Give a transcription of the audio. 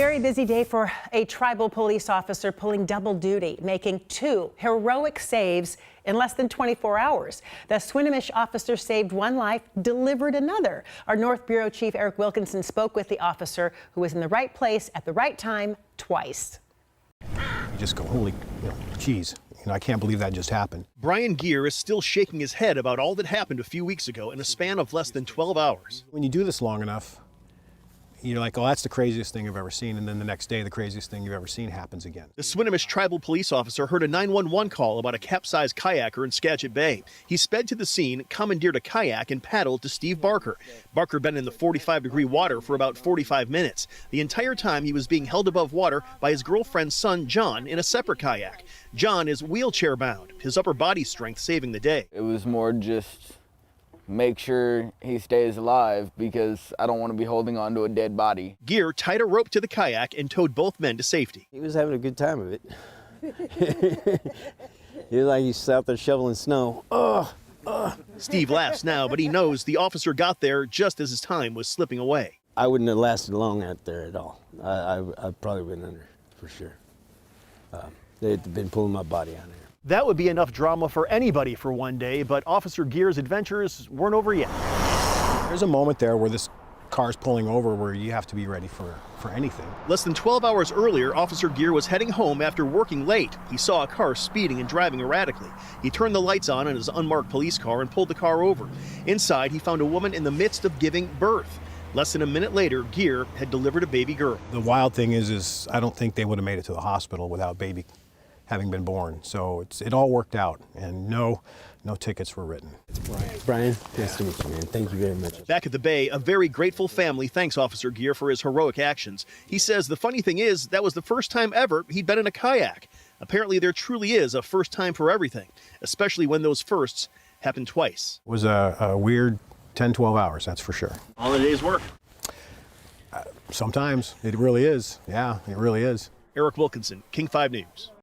Very busy day for a tribal police officer pulling double duty, making two heroic saves in less than 24 hours. The Swinomish officer saved one life, delivered another. Our North Bureau Chief Eric Wilkinson spoke with the officer who was in the right place at the right time twice. You just go, holy, geez. I can't believe that just happened. Brian Gear is still shaking his head about all that happened a few weeks ago in a span of less than 12 hours. When you do this long enough, you're like, oh, that's the craziest thing I've ever seen. And then the next day, the craziest thing you've ever seen happens again. The Swinomish tribal police officer heard a 911 call about a capsized kayaker in Skagit Bay. He sped to the scene, commandeered a kayak, and paddled to Steve Barker. Barker been in the 45-degree water for about 45 minutes. The entire time he was being held above water by his girlfriend's son, John, in a separate kayak. John is wheelchair-bound, his upper body strength saving the day. It was more just make sure he stays alive because I don't want to be holding on to a dead body. Gear tied a rope to the kayak and towed both men to safety. He was having a good time of it. He was like he's out there shoveling snow. Steve laughs now, but he knows the officer got there just as his time was slipping away. I wouldn't have lasted long out there at all. I'd probably been under for sure. They'd been pulling my body out of there. That would be enough drama for anybody for one day, but Officer Gear's adventures weren't over yet. There's a moment there where this car's pulling over where you have to be ready for anything. Less than 12 hours earlier, Officer Gear was heading home after working late. He saw a car speeding and driving erratically. He turned the lights on in his unmarked police car and pulled the car over. Inside, he found a woman in the midst of giving birth. Less than a minute later, Gear had delivered a baby girl. The wild thing is I don't think they would have made it to the hospital without baby having been born. So it all worked out, and no tickets were written. It's Brian. Brian, nice to meet you, man. Thank you very much. Back at the Bay, a very grateful family thanks Officer Gear for his heroic actions. He says the funny thing is that was the first time ever he'd been in a kayak. Apparently there truly is a first time for everything, especially when those firsts happen twice. It was a weird 10, 12 hours, that's for sure. All a day's work. Sometimes it really is. Yeah, it really is. Eric Wilkinson, King 5 News.